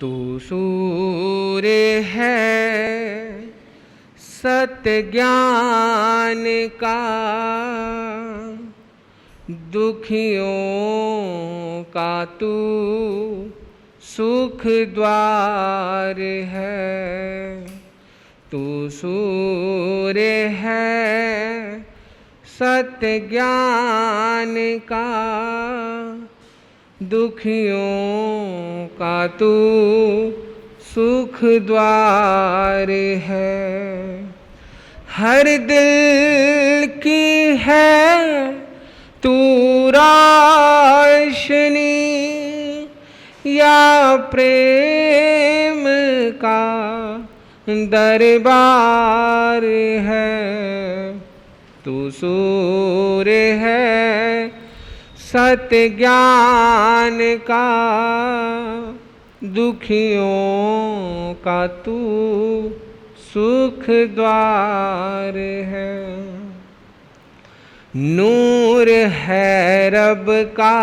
तू सूर्य है सत्य ज्ञान का, दुखियों का तू सुख द्वार है। तू सूर्य है सत्य ज्ञान का, दुखियों का तू सुख द्वार है। हर दिल की है तू रोशनी, या प्रेम का दरबार है। तू सूर्य है सत्य ज्ञान का, दुखियों का तू सुख द्वार है। नूर है रब का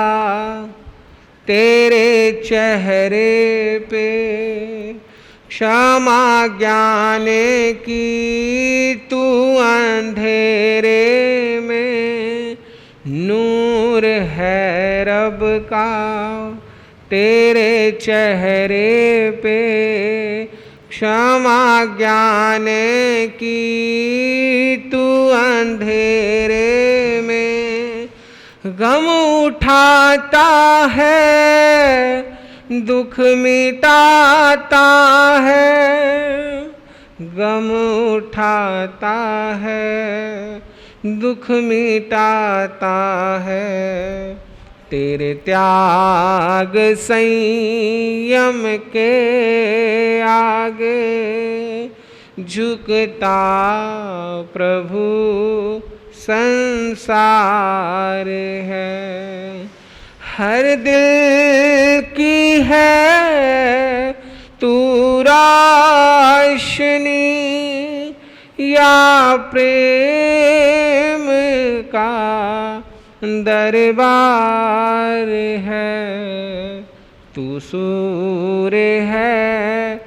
तेरे चेहरे पे, क्षमा ज्ञान की तू अंधेरे में। नूर है रब का तेरे चेहरे पे, क्षमा ज्ञान की तू अंधेरे में। गम उठाता है दुख मिटाता है, गम उठाता है दुख मिटाता है। तेरे त्याग संयम के आगे झुकता प्रभु संसार है। हर दिल की है तू रोशनी, या प्रेम का दरबार है। तू सूर्य है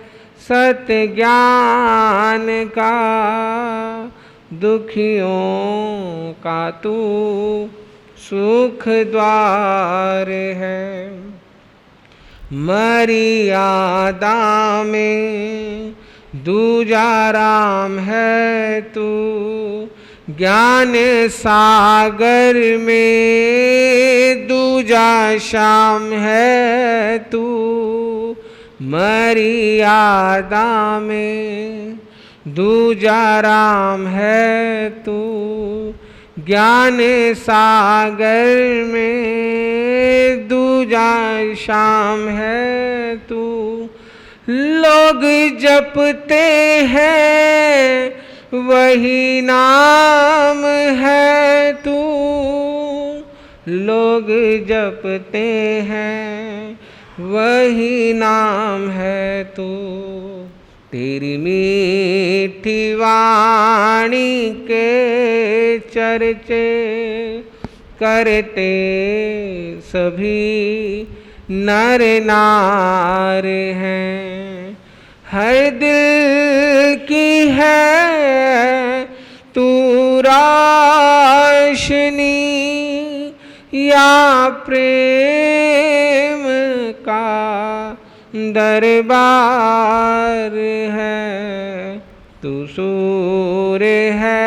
सत्य ज्ञान का, दुखियों का तू सुख द्वार है। मर्यादा में दूजा राम है तू, ज्ञान सागर में दूजा श्याम है तू। मर्यादा में दूजा राम है तू, ज्ञान सागर में दूजा श्याम है तू। लोग जपते हैं वही नाम है तू, लोग जपते हैं वही नाम है तू। तेरी मीठी वाणी के चर्चे करते सभी नर नार हैं। हर दिल की है तू रोशनी, या प्रेम का दरबार है। तू सूर्य है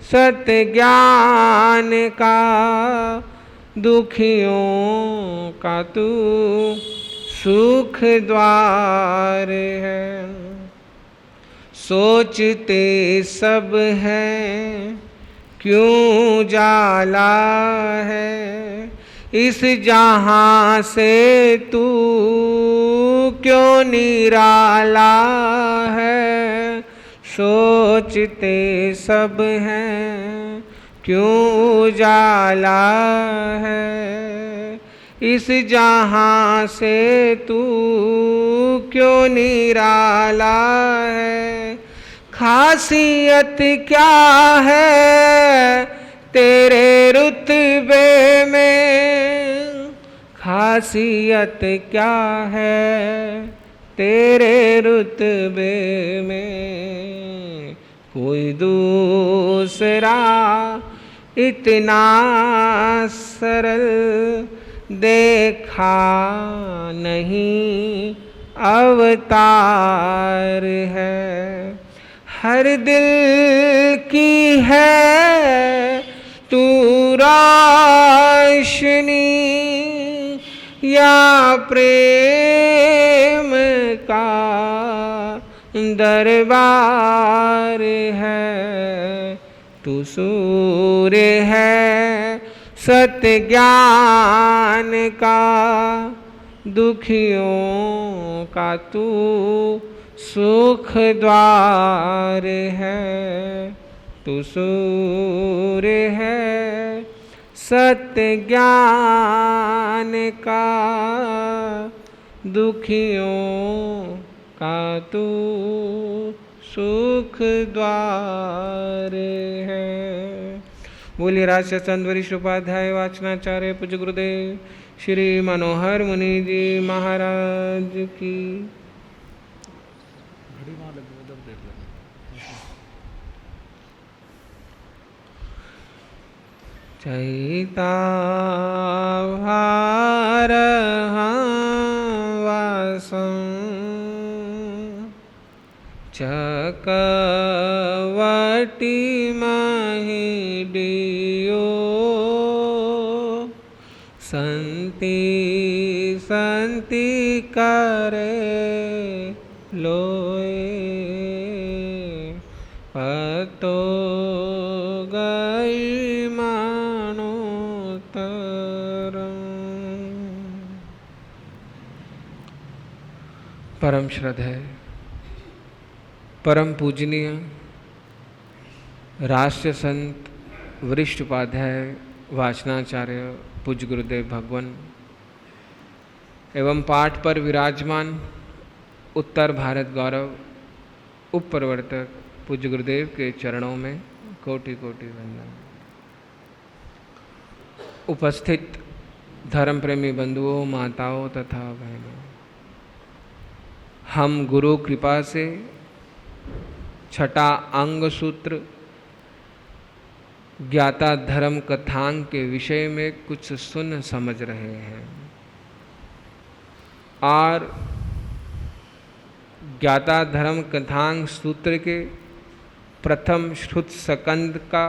सत्य ज्ञान का, दुखियों का तू सुख द्वार है। सोचते सब हैं क्यों जाला है, इस जहां से तू क्यों निराला है। सोचते सब हैं क्यों उजाला है, इस जहां से तू क्यों निराला है। खासियत क्या है तेरे रुतबे में, खासियत क्या है तेरे रुतबे में, कोई दूसरा इतना सरल देखा नहीं अवतार है। हर दिल की है तू रोशनी, या प्रेम का दरबार है। तू सूर्य है सत्य ज्ञान का, दुखियों का तू सुख द्वार है। तू सूर्य है सत्य ज्ञान का, दुखियों का तू सुख द्वार है। बोलिए राजर्षि संत वरिष्ठ उपाध्याय वाचनाचार्य पूज्य गुरुदेव श्री मनोहर मुनि जी महाराज की। चैता भारवासं चकवटी महिडियो, संति संति करे लोए, पतो गई परम श्रद्धेय परम पूजनीय राष्ट्र संत वरिष्ठ उपाध्याय वाचनाचार्य पूज्य गुरुदेव भगवान एवं पाठ पर विराजमान उत्तर भारत गौरव उप प्रवर्तक पूज्य गुरुदेव के चरणों में कोटि कोटि वंदन। उपस्थित धर्म प्रेमी बंधुओं, माताओं तथा बहनों, हम गुरु कृपा से छठा अंग सूत्र ज्ञाता धर्म कथांग के विषय में कुछ सुन समझ रहे हैं और ज्ञाता धर्म कथांग सूत्र के प्रथम श्रुत स्कंद का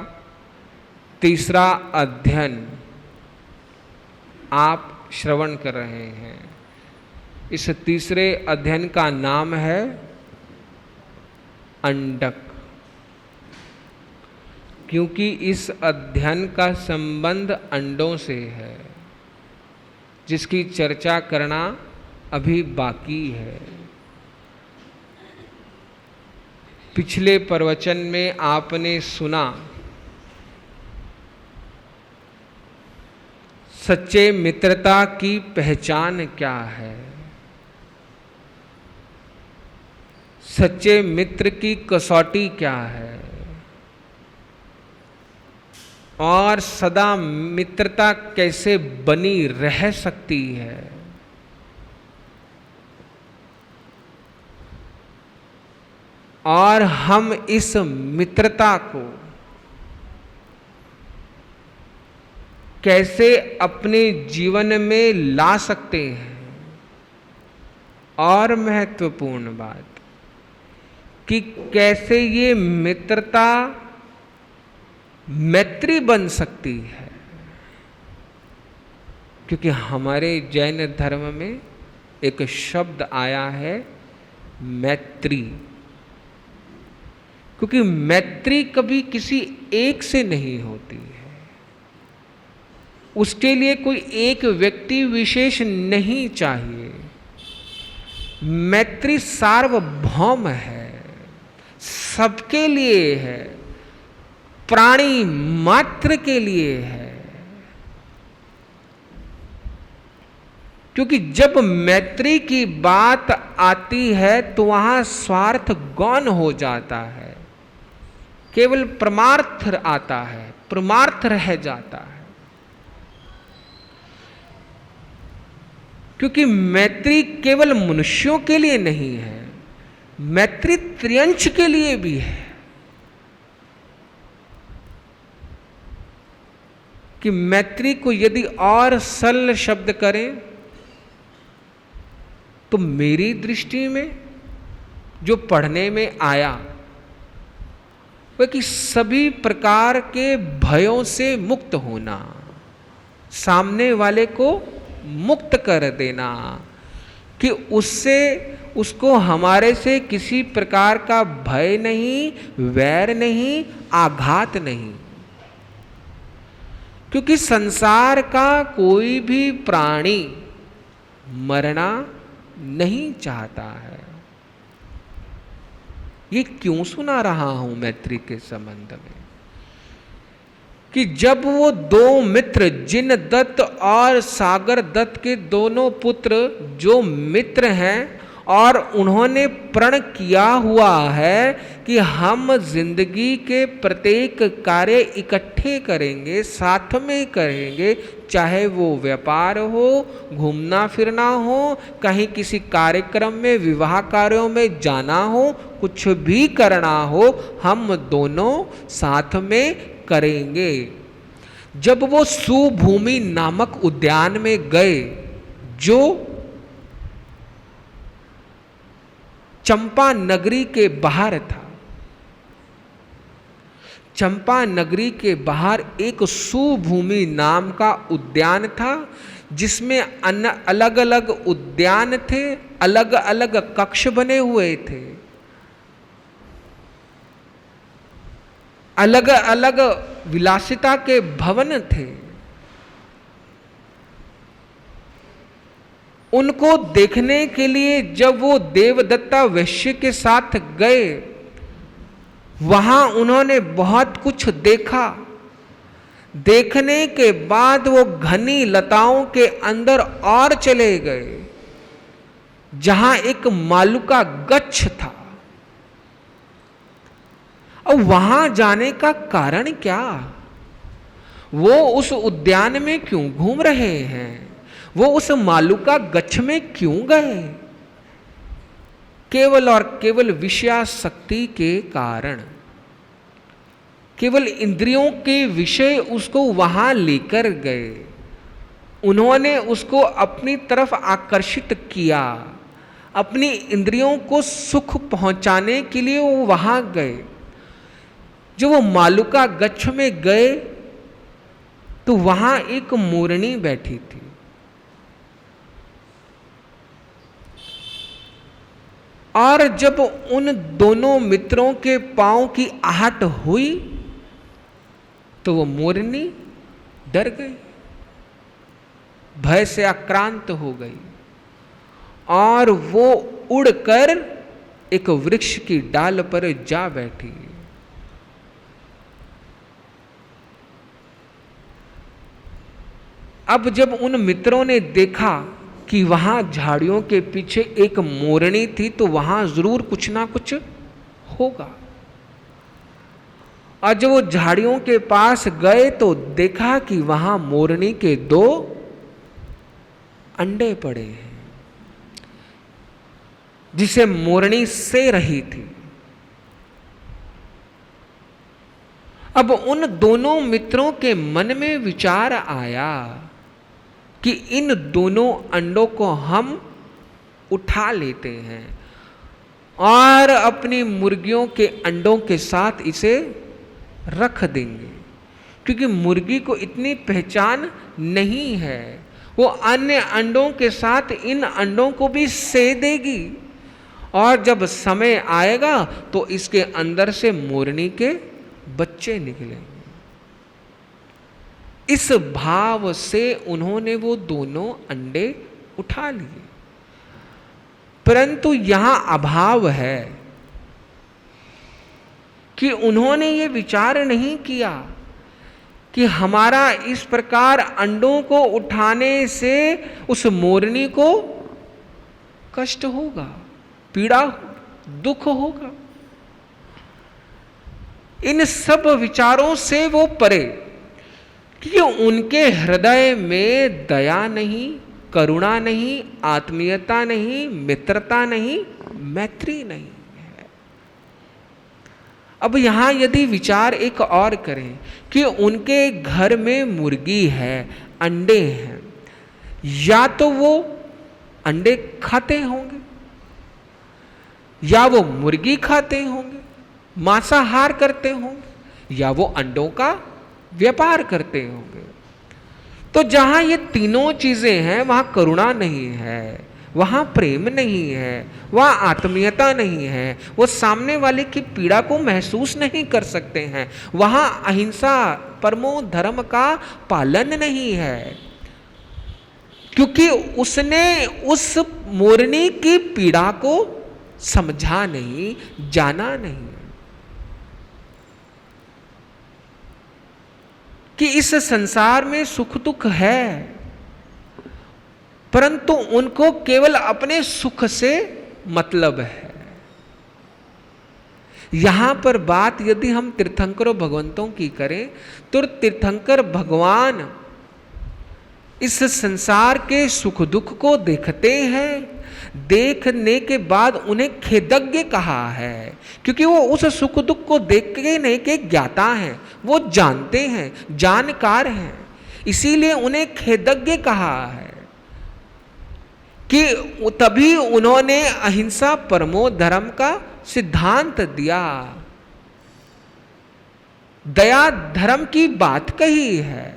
तीसरा अध्ययन आप श्रवण कर रहे हैं। इस तीसरे अध्ययन का नाम है अंडक, क्योंकि इस अध्ययन का संबंध अंडों से है, जिसकी चर्चा करना अभी बाकी है। पिछले प्रवचन में आपने सुना सच्चे मित्रता की पहचान क्या है, सच्चे मित्र की कसौटी क्या है और सदा मित्रता कैसे बनी रह सकती है। और हम इस मित्रता को कैसे अपने जीवन में ला सकते हैं। और महत्वपूर्ण बात कि कैसे ये मित्रता मैत्री बन सकती है, क्योंकि हमारे जैन धर्म में एक शब्द आया है मैत्री, क्योंकि मैत्री कभी किसी एक से नहीं होती है। उसके लिए कोई एक व्यक्ति विशेष नहीं चाहिए। मैत्री सार्वभौम है, सबके लिए है, प्राणी मात्र के लिए है। क्योंकि जब मैत्री की बात आती है तो वहां स्वार्थ गौण हो जाता है, केवल परमार्थ आता है, परमार्थ रह जाता है। क्योंकि मैत्री केवल मनुष्यों के लिए नहीं है, मैत्री त्रियंश के लिए भी है। कि मैत्री को यदि और सरल शब्द करें तो मेरी दृष्टि में जो पढ़ने में आया वह कि सभी प्रकार के भयों से मुक्त होना, सामने वाले को मुक्त कर देना, कि उसको हमारे से किसी प्रकार का भय नहीं, वैर नहीं, आघात नहीं। क्योंकि संसार का कोई भी प्राणी मरना नहीं चाहता है। ये क्यों सुना रहा हूं मैत्री के संबंध में? कि जब वो दो मित्र, जिन दत्त और सागर दत्त के दोनों पुत्र जो मित्र हैं, और उन्होंने प्रण किया हुआ है कि हम जिंदगी के प्रत्येक कार्य इकट्ठे करेंगे, साथ में करेंगे, चाहे वो व्यापार हो, घूमना फिरना हो, कहीं किसी कार्यक्रम में, विवाह कार्यों में जाना हो, कुछ भी करना हो, हम दोनों साथ में करेंगे। जब वो सुभूमि नामक उद्यान में गए, जो चंपा नगरी के बाहर था, चंपा नगरी के बाहर एक सुभूमि नाम का उद्यान था, जिसमें अलग अलग उद्यान थे, अलग अलग कक्ष बने हुए थे, अलग अलग विलासिता के भवन थे। उनको देखने के लिए जब वो देवदत्ता वैश्य के साथ गए, वहां उन्होंने बहुत कुछ देखा। देखने के बाद वो घनी लताओं के अंदर और चले गए, जहां एक मालू का गच्छ था। और वहां जाने का कारण क्या? वो उस उद्यान में क्यों घूम रहे हैं? वो उस मालू का गच्छ में क्यों गए? केवल और केवल विषयासक्ति के कारण, केवल इंद्रियों के विषय उसको वहां लेकर गए। उन्होंने उसको अपनी तरफ आकर्षित किया, अपनी इंद्रियों को सुख पहुंचाने के लिए वो वहां गए। जो वो मालू का गच्छ में गए तो वहां एक मोरनी बैठी थी। और जब उन दोनों मित्रों के पांव की आहट हुई तो वो मोरनी डर गई, भय से आक्रांत हो गई, और वो उड़कर एक वृक्ष की डाल पर जा बैठी। अब जब उन मित्रों ने देखा कि वहां झाड़ियों के पीछे एक मोरनी थी, तो वहां जरूर कुछ ना कुछ होगा। और जब वो झाड़ियों के पास गए तो देखा कि वहां मोरनी के 2 अंडे पड़े हैं, जिसे मोरनी से रही थी। अब उन दोनों मित्रों के मन में विचार आया कि इन दोनों अंडों को हम उठा लेते हैं और अपनी मुर्गियों के अंडों के साथ इसे रख देंगे, क्योंकि मुर्गी को इतनी पहचान नहीं है। वो अन्य अंडों के साथ इन अंडों को भी से देगी, और जब समय आएगा तो इसके अंदर से मोरनी के बच्चे निकलेंगे। इस भाव से उन्होंने वो दोनों अंडे उठा लिए। परंतु यहां अभाव है कि उन्होंने ये विचार नहीं किया कि हमारा इस प्रकार अंडों को उठाने से उस मोरनी को कष्ट होगा, पीड़ा, दुख होगा। इन सब विचारों से वो परे, कि उनके हृदय में दया नहीं, करुणा नहीं, आत्मीयता नहीं, मित्रता नहीं, मैत्री नहीं है। अब यहां यदि विचार एक और करें कि उनके घर में मुर्गी है, अंडे हैं, या तो वो अंडे खाते होंगे या वो मुर्गी खाते होंगे, मांसाहार करते होंगे, या वो अंडों का व्यापार करते होंगे। तो जहां ये तीनों चीजें हैं वहां करुणा नहीं है, वहां प्रेम नहीं है, वहां आत्मीयता नहीं है, वो सामने वाले की पीड़ा को महसूस नहीं कर सकते हैं, वहां अहिंसा परमो धर्म का पालन नहीं है, क्योंकि उसने उस मोरनी की पीड़ा को समझा नहीं, जाना नहीं कि इस संसार में सुख दुख है, परंतु उनको केवल अपने सुख से मतलब है। यहां पर बात यदि हम तीर्थंकरों भगवंतों की करें तो तीर्थंकर भगवान इस संसार के सुख दुख को देखते हैं, देखने के बाद उन्हें खेदज्ञ कहा है, क्योंकि वो उस सुख दुख को देख के नहीं के ज्ञाता हैं, वो जानते हैं, जानकार हैं, इसीलिए उन्हें खेदज्ञ कहा है कि तभी उन्होंने अहिंसा परमो धर्म का सिद्धांत दिया, दया धर्म की बात कही है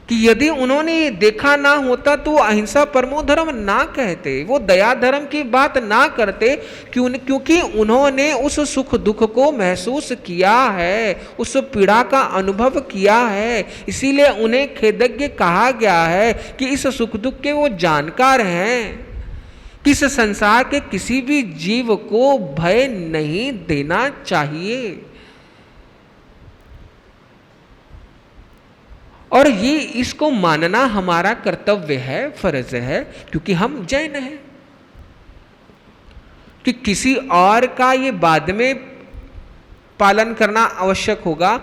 कि यदि उन्होंने ये देखा ना होता तो वो अहिंसा परमो धर्म ना कहते, वो दया धर्म की बात ना करते, क्योंकि उन्होंने उस सुख दुख को महसूस किया है, उस पीड़ा का अनुभव किया है, इसीलिए उन्हें खेदज्ञ कहा गया है कि इस सुख दुख के वो जानकार हैं, कि इस संसार के किसी भी जीव को भय नहीं देना चाहिए। और ये इसको मानना हमारा कर्तव्य है, फर्ज है, क्योंकि हम जैन हैं, कि किसी और का ये बाद में पालन करना आवश्यक होगा,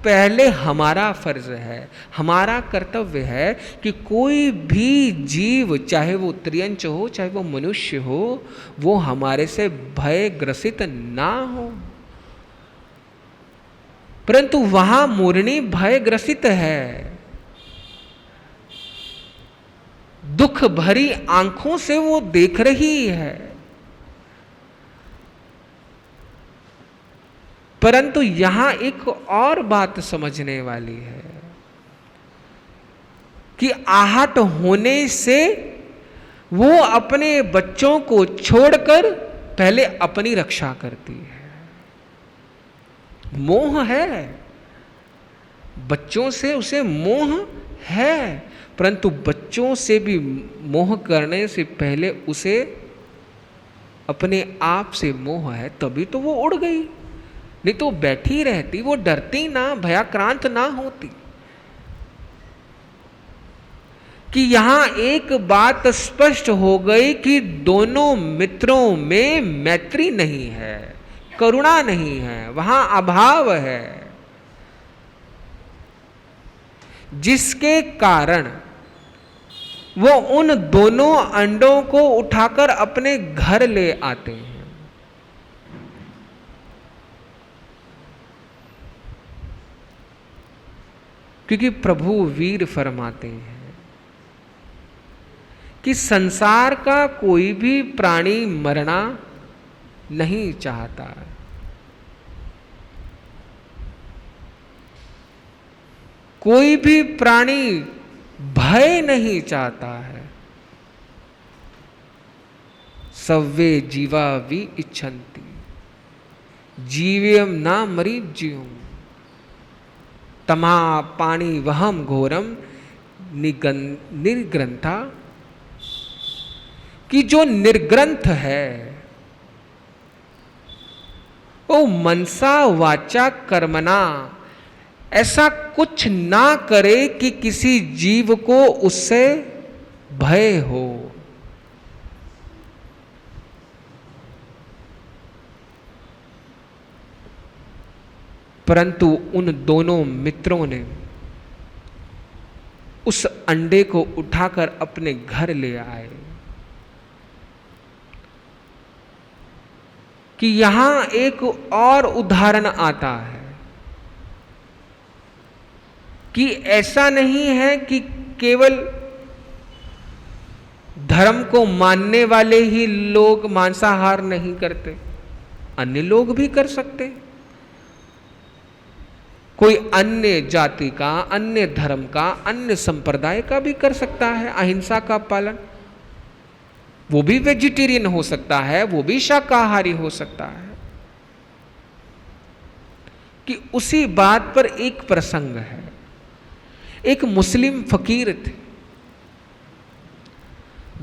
पहले हमारा फर्ज है, हमारा कर्तव्य है कि कोई भी जीव, चाहे वो त्रियंच हो चाहे वो मनुष्य हो, वो हमारे से भय ग्रसित ना हो। परंतु वहां मोरनी भय ग्रसित है, दुख भरी आंखों से वो देख रही है, परंतु यहां एक और बात समझने वाली है कि आहट होने से वो अपने बच्चों को छोड़कर पहले अपनी रक्षा करती है। मोह है, बच्चों से उसे मोह है, परंतु बच्चों से भी मोह करने से पहले उसे अपने आप से मोह है, तभी तो वो उड़ गई, नहीं तो बैठी रहती, वो डरती ना, भयाक्रांत ना होती। कि यहां एक बात स्पष्ट हो गई कि दोनों मित्रों में मैत्री नहीं है, करुणा नहीं है, वहां अभाव है, जिसके कारण वो उन दोनों अंडों को उठाकर अपने घर ले आते हैं। क्योंकि प्रभु वीर फरमाते हैं कि संसार का कोई भी प्राणी मरना नहीं चाहता, कोई भी प्राणी भय नहीं चाहता है। सव्वे जीवा वि इच्छन्ति जीव्यम ना मरीज्युम तमा पाणी वहम घोरम निर्ग्रंथा, कि जो निर्ग्रंथ है वो मनसा वाचा कर्मणा ऐसा कुछ ना करे कि किसी जीव को उससे भय हो। परंतु उन दोनों मित्रों ने उस अंडे को उठाकर अपने घर ले आए। कि यहां एक और उदाहरण आता है कि ऐसा नहीं है कि केवल धर्म को मानने वाले ही लोग मांसाहार नहीं करते, अन्य लोग भी कर सकते। कोई अन्य जाति का, अन्य धर्म का, अन्य संप्रदाय का भी कर सकता है अहिंसा का पालन। वो भी वेजिटेरियन हो सकता है, वो भी शाकाहारी हो सकता है। कि उसी बात पर एक प्रसंग है। एक मुस्लिम फकीर थे,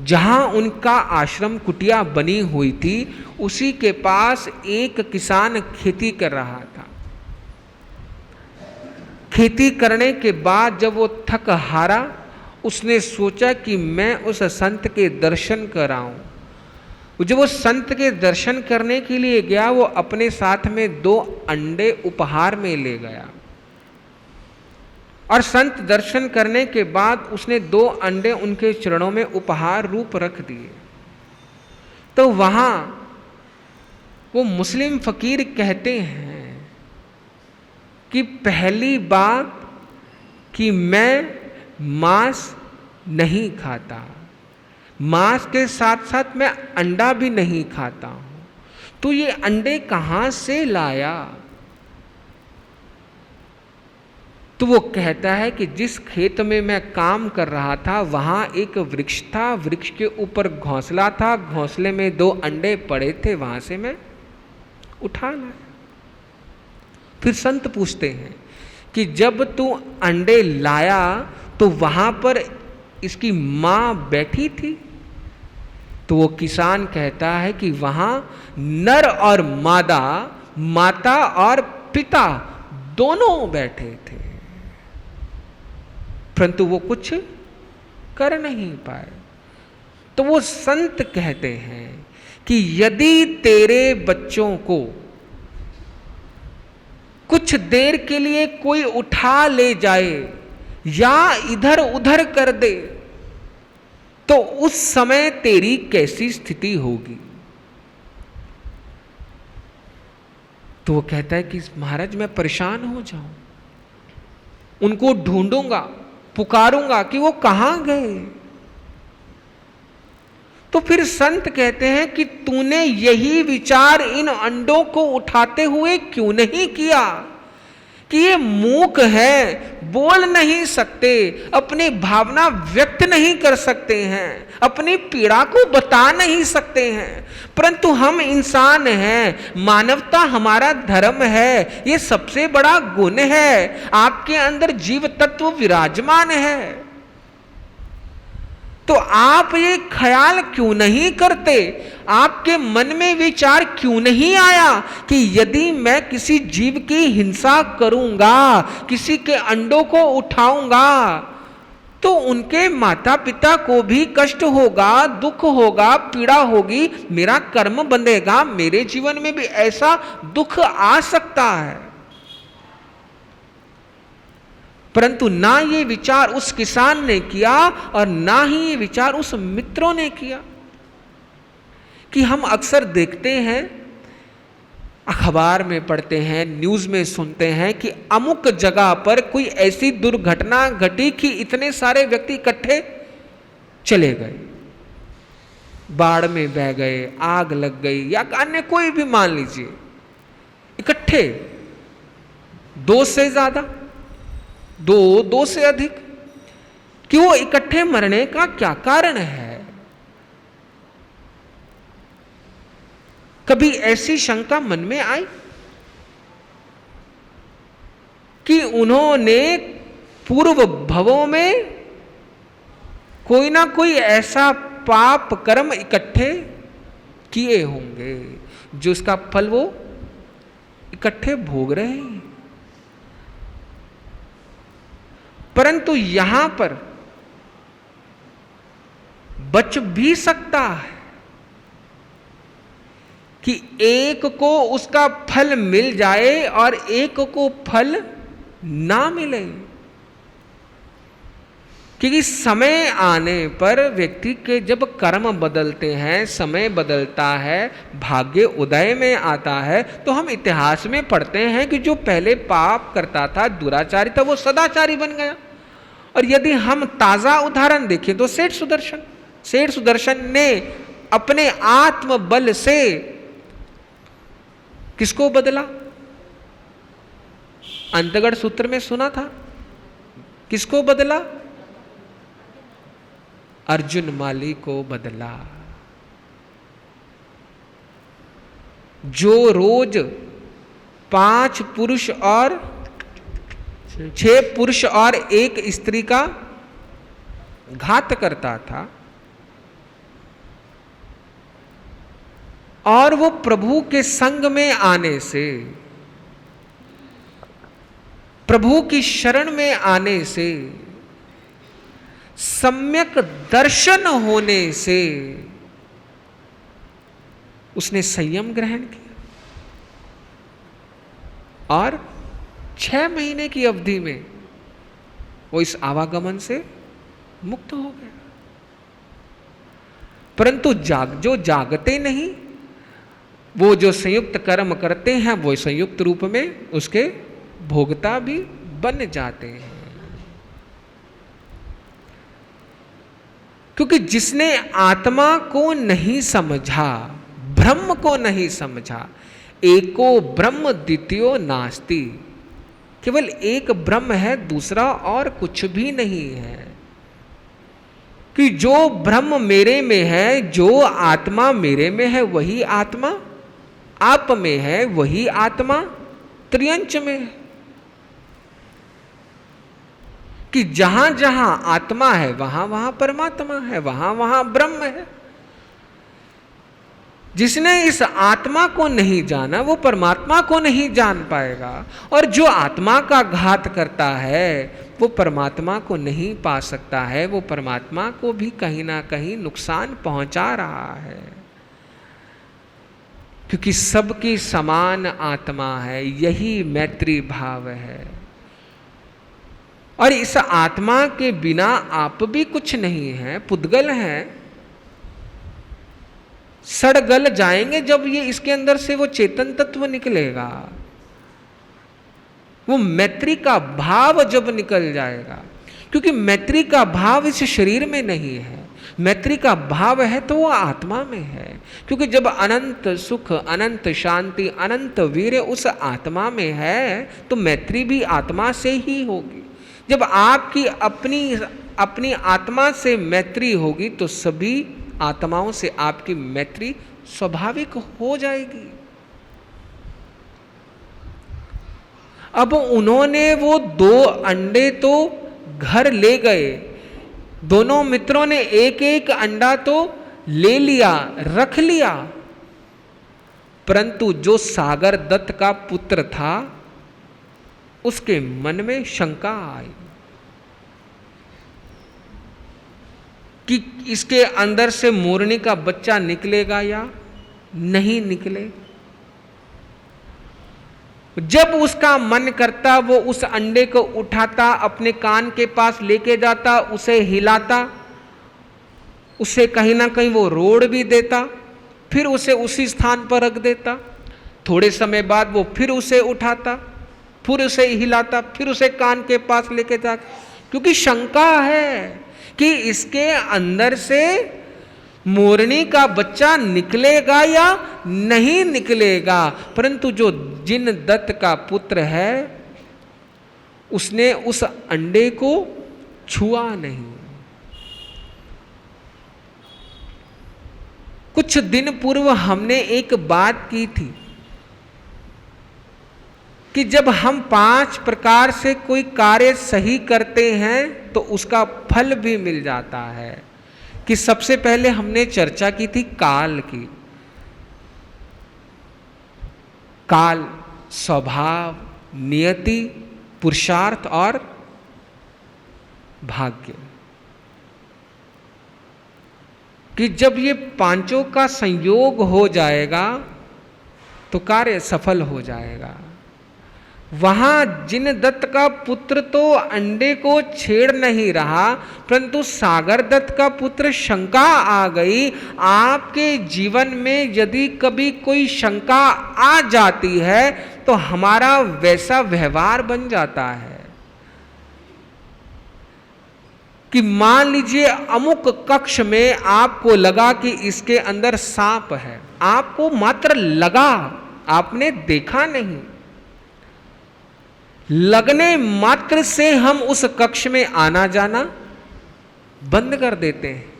जहां उनका आश्रम कुटिया बनी हुई थी, उसी के पास एक किसान खेती कर रहा था। खेती करने के बाद जब वो थक हारा, उसने सोचा कि मैं उस संत के दर्शन कराऊं। जब वो संत के दर्शन करने के लिए गया, वो अपने साथ में 2 अंडे उपहार में ले गया। और संत दर्शन करने के बाद उसने 2 अंडे उनके चरणों में उपहार रूप रख दिए। तो वहां वो मुस्लिम फकीर कहते हैं कि पहली बात कि मैं मांस नहीं खाता, मांस के साथ साथ मैं अंडा भी नहीं खाता हूं। तो ये अंडे कहां से लाया? तो वो कहता है कि जिस खेत में मैं काम कर रहा था, वहां एक वृक्ष था, वृक्ष के ऊपर घोंसला था, घोंसले में 2 अंडे पड़े थे, वहां से मैं उठा लाया। फिर संत पूछते हैं कि जब तू अंडे लाया तो वहां पर इसकी मां बैठी थी? तो वो किसान कहता है कि वहां नर और मादा, माता और पिता दोनों बैठे थे, परंतु वो कुछ कर नहीं पाए। तो वो संत कहते हैं कि यदि तेरे बच्चों को कुछ देर के लिए कोई उठा ले जाए या इधर उधर कर दे, तो उस समय तेरी कैसी स्थिति होगी? तो वो कहता है कि महाराज मैं परेशान हो जाऊं, उनको ढूंढूंगा, पुकारूंगा कि वो कहां गए। तो फिर संत कहते हैं कि तूने यही विचार इन अंडों को उठाते हुए क्यों नहीं किया कि ये मूक है, बोल नहीं सकते, अपनी भावना व्यक्त नहीं कर सकते हैं, अपनी पीड़ा को बता नहीं सकते हैं, परंतु हम इंसान हैं, मानवता हमारा धर्म है, ये सबसे बड़ा गुण है, आपके अंदर जीव तत्व विराजमान है। तो आप ये ख्याल क्यों नहीं करते, आपके मन में विचार क्यों नहीं आया कि यदि मैं किसी जीव की हिंसा करूंगा, किसी के अंडों को उठाऊंगा, तो उनके माता पिता को भी कष्ट होगा, दुख होगा, पीड़ा होगी, मेरा कर्म बंधेगा, मेरे जीवन में भी ऐसा दुख आ सकता है। परंतु ना ये विचार उस किसान ने किया और ना ही ये विचार उस मित्रों ने किया। कि हम अक्सर देखते हैं, अखबार में पढ़ते हैं, न्यूज़ में सुनते हैं कि अमुक जगह पर कोई ऐसी दुर्घटना घटी कि इतने सारे व्यक्ति इकट्ठे चले गए, बाढ़ में बह गए, आग लग गई, या अन्य कोई भी मान लीजिए, इकट्ठे 2 से ज्यादा, 2 से अधिक, कि वो इकट्ठे मरने का क्या कारण है? कभी ऐसी शंका मन में आई कि उन्होंने पूर्व भवों में कोई ना कोई ऐसा पाप कर्म इकट्ठे किए होंगे जो इसका फल वो इकट्ठे भोग रहे हैं। परंतु यहां पर बच भी सकता है कि एक को उसका फल मिल जाए और एक को फल ना मिले। क्योंकि समय आने पर व्यक्ति के जब कर्म बदलते हैं, समय बदलता है, भाग्य उदय में आता है, तो हम इतिहास में पढ़ते हैं कि जो पहले पाप करता था, दुराचारी था, वो सदाचारी बन गया। और यदि हम ताजा उदाहरण देखें तो सेठ सुदर्शन ने अपने आत्म बल से किसको बदला? अंतगढ़ सूत्र में सुना था, किसको बदला? अर्जुन माली को बदला। जो रोज 5 पुरुष और 6 पुरुष और 1 स्त्री का घात करता था, और वो प्रभु के संग में आने से, प्रभु की शरण में आने से, सम्यक दर्शन होने से उसने संयम ग्रहण किया और 6 महीने की अवधि में वो इस आवागमन से मुक्त हो गया। परंतु जो जागते नहीं, वो जो संयुक्त कर्म करते हैं, वो संयुक्त रूप में उसके भोगता भी बन जाते हैं। क्योंकि जिसने आत्मा को नहीं समझा, ब्रह्म को नहीं समझा, एको ब्रह्म द्वितीयो नास्ति, केवल एक ब्रह्म है, दूसरा और कुछ भी नहीं है। कि जो ब्रह्म मेरे में है, जो आत्मा मेरे में है, वही आत्मा आप में है, वही आत्मा त्रियंच में है। कि जहां जहां आत्मा है, वहां वहां परमात्मा है, वहां वहां ब्रह्म है। जिसने इस आत्मा को नहीं जाना, वो परमात्मा को नहीं जान पाएगा। और जो आत्मा का घात करता है, वो परमात्मा को नहीं पा सकता है, वो परमात्मा को भी कहीं ना कहीं नुकसान पहुंचा रहा है। क्योंकि सबकी समान आत्मा है, यही मैत्री भाव है। और इस आत्मा के बिना आप भी कुछ नहीं है, पुद्गल है, सड़ गल जाएंगे। जब ये इसके अंदर से वो चेतन तत्व निकलेगा, वो मैत्री का भाव जब निकल जाएगा, क्योंकि मैत्री का भाव इस शरीर में नहीं है, मैत्री का भाव है तो वो आत्मा में है। क्योंकि जब अनंत सुख, अनंत शांति, अनंत वीर्य उस आत्मा में है, तो मैत्री भी आत्मा से ही होगी। जब आपकी अपनी आत्मा से मैत्री होगी, तो सभी आत्माओं से आपकी मैत्री स्वाभाविक हो जाएगी। अब उन्होंने वो 2 अंडे तो घर ले गए, दोनों मित्रों ने एक एक अंडा तो ले लिया, रख लिया, परंतु जो सागर दत्त का पुत्र था, उसके मन में शंका आई कि इसके अंदर से मोरनी का बच्चा निकलेगा या नहीं निकले। जब उसका मन करता, वो उस अंडे को उठाता, अपने कान के पास लेके जाता, उसे हिलाता, उसे कहीं ना कहीं वो रोड़ भी देता, फिर उसे उसी स्थान पर रख देता। थोड़े समय बाद वो फिर उसे उठाता, फिर उसे हिलाता, फिर उसे कान के पास लेके जाता, क्योंकि शंका है कि इसके अंदर से मोरनी का बच्चा निकलेगा या नहीं निकलेगा। परंतु जो जिन दत्त का पुत्र है, उसने उस अंडे को छुआ नहीं। कुछ दिन पूर्व हमने एक बात की थी कि जब हम 5 प्रकार से कोई कार्य सही करते हैं तो उसका फल भी मिल जाता है। कि सबसे पहले हमने चर्चा की थी काल की। काल, स्वभाव, नियति, पुरुषार्थ और भाग्य। कि जब ये पांचों का संयोग हो जाएगा तो कार्य सफल हो जाएगा। वहां जिनदत्त का पुत्र तो अंडे को छेड़ नहीं रहा, परंतु सागर दत्त का पुत्र शंका आ गई। आपके जीवन में यदि कभी कोई शंका आ जाती है तो हमारा वैसा व्यवहार बन जाता है कि मान लीजिए अमुक कक्ष में आपको लगा कि इसके अंदर सांप है, आपको मात्र लगा, आपने देखा नहीं, लगने मात्र से हम उस कक्ष में आना जाना बंद कर देते हैं,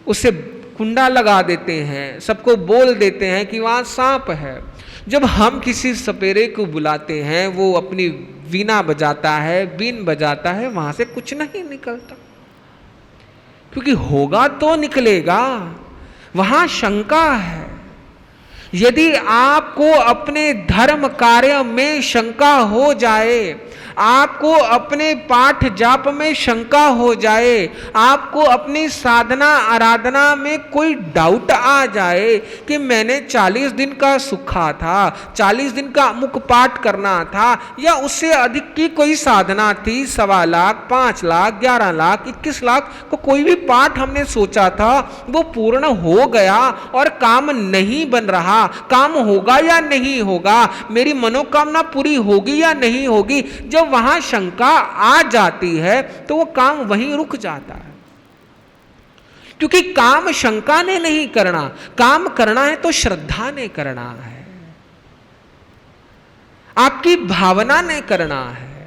उसे कुंडा लगा देते हैं, सबको बोल देते हैं कि वहां सांप है। जब हम किसी सपेरे को बुलाते हैं, वो अपनी वीणा बजाता है, बीन बजाता है, वहां से कुछ नहीं निकलता, क्योंकि होगा तो निकलेगा, वहां शंका है। यदि आपको अपने धर्म कार्य में शंका हो जाए, आपको अपने पाठ जाप में शंका हो जाए, आपको अपनी साधना आराधना में कोई डाउट आ जाए कि मैंने 40 दिन का सुखा था, 40 दिन का मुख पाठ करना था, या उससे अधिक की कोई साधना थी, 1.25 लाख, 5 लाख, 11 लाख, 21 लाख को कोई भी पाठ हमने सोचा था, वो पूर्ण हो गया और काम नहीं बन रहा, काम होगा या नहीं होगा, मेरी मनोकामना पूरी होगी या नहीं होगी, जब वहां शंका आ जाती है तो वो काम वहीं रुक जाता है। क्योंकि काम शंका ने नहीं करना, काम करना है तो श्रद्धा ने करना है, आपकी भावना ने करना है।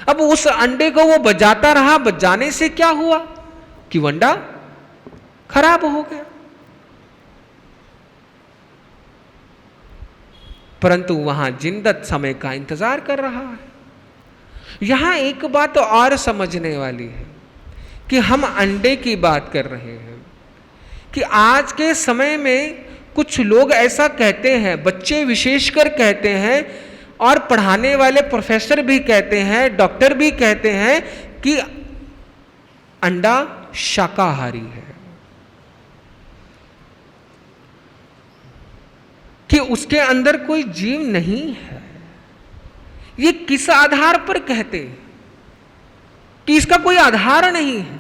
अब उस अंडे को वो बजाता रहा, बजाने से क्या हुआ कि अंडा खराब हो गया। परंतु वहां जिनदत्त समय का इंतजार कर रहा है। यहां एक बात और समझने वाली है कि हम अंडे की बात कर रहे हैं कि आज के समय में कुछ लोग ऐसा कहते हैं, बच्चे विशेषकर कहते हैं, और पढ़ाने वाले प्रोफेसर भी कहते हैं, डॉक्टर भी कहते हैं कि अंडा शाकाहारी है, कि उसके अंदर कोई जीव नहीं है। ये किस आधार पर कहते हैं? कि इसका कोई आधार नहीं है,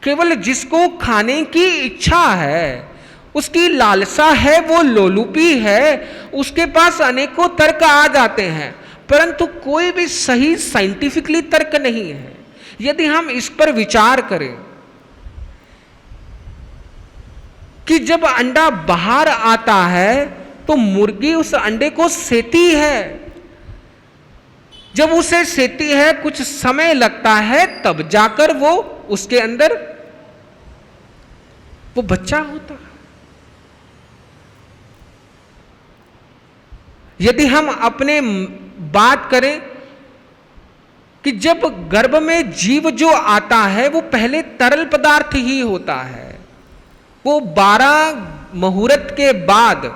केवल जिसको खाने की इच्छा है, उसकी लालसा है, वो लोलुपी है, उसके पास अनेकों तर्क आ जाते हैं, परंतु कोई भी सही साइंटिफिकली तर्क नहीं है। यदि हम इस पर विचार करें कि जब अंडा बाहर आता है तो मुर्गी उस अंडे को सेती है, जब उसे सेती है कुछ समय लगता है, तब जाकर वो उसके अंदर वो बच्चा होता है। यदि हम अपने बात करें कि जब गर्भ में जीव जो आता है वो पहले तरल पदार्थ ही होता है, वो 12 मुहूर्त के बाद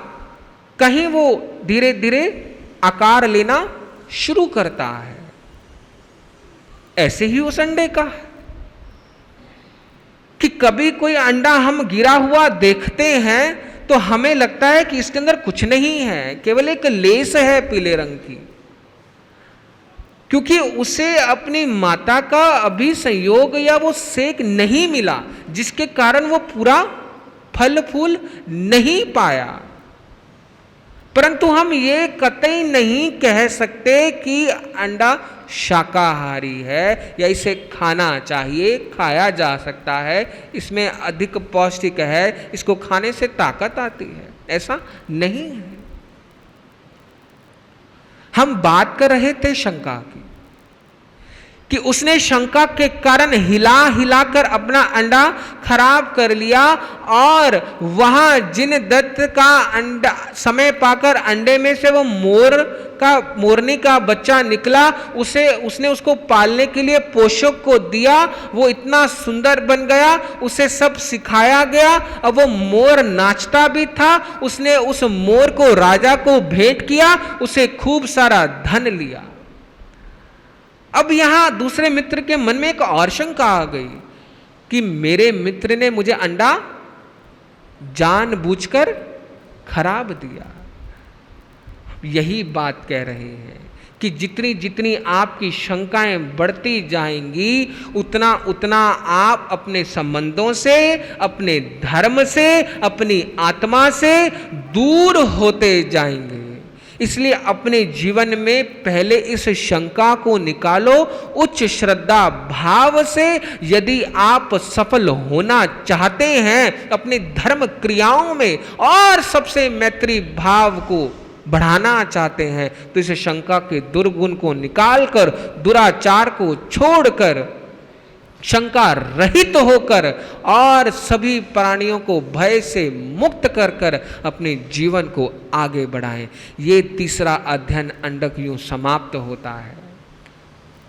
कहीं वो धीरे धीरे आकार लेना शुरू करता है। ऐसे ही उस अंडे का है कि कभी कोई अंडा हम गिरा हुआ देखते हैं तो हमें लगता है कि इसके अंदर कुछ नहीं है, केवल एक लेस है पीले रंग की, क्योंकि उसे अपनी माता का अभी संयोग या वो सेक नहीं मिला, जिसके कारण वो पूरा फल फूल नहीं पाया। परंतु हम ये कतई नहीं कह सकते कि अंडा शाकाहारी है या इसे खाना चाहिए, खाया जा सकता है, इसमें अधिक पौष्टिक है, इसको खाने से ताकत आती है, ऐसा नहीं है। हम बात कर रहे थे शंका की कि उसने शंका के कारण हिला हिलाकर अपना अंडा खराब कर लिया, और वहां जिनदत्त का अंडा समय पाकर अंडे में से वो मोरनी का बच्चा निकला, उसने उसको पालने के लिए पोषक को दिया, वो इतना सुंदर बन गया, उसे सब सिखाया गया, अब वो मोर नाचता भी था, उसने उस मोर को राजा को भेंट किया, उसे खूब सारा धन लिया। अब यहां दूसरे मित्र के मन में एक और शंका आ गई कि मेरे मित्र ने मुझे अंडा जानबूझकर खराब दिया। यही बात कह रहे हैं कि जितनी जितनी आपकी शंकाएं बढ़ती जाएंगी उतना उतना आप अपने संबंधों से, अपने धर्म से, अपनी आत्मा से दूर होते जाएंगे। इसलिए अपने जीवन में पहले इस शंका को निकालो। उच्च श्रद्धा भाव से यदि आप सफल होना चाहते हैं अपने धर्म क्रियाओं में और सबसे मैत्री भाव को बढ़ाना चाहते हैं तो इस शंका के दुर्गुण को निकालकर, दुराचार को छोड़कर, शंका रहित होकर और सभी प्राणियों को भय से मुक्त कर कर अपने जीवन को आगे बढ़ाएं। ये तीसरा अध्ययन अंडक यूं समाप्त होता है।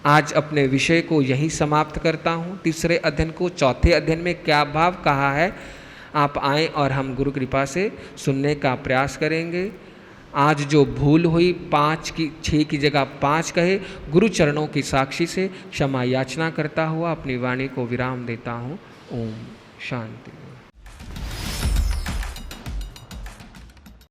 आज अपने विषय को यहीं समाप्त करता हूँ। तीसरे अध्ययन को, चौथे अध्ययन में क्या भाव कहा है आप आएँ और हम गुरु कृपा से सुनने का प्रयास करेंगे। आज जो भूल हुई 6 की जगह 5 कहे, गुरु चरणों की साक्षी से क्षमा याचना करता हुआ अपनी वाणी को विराम देता हूँ। ओम शांति।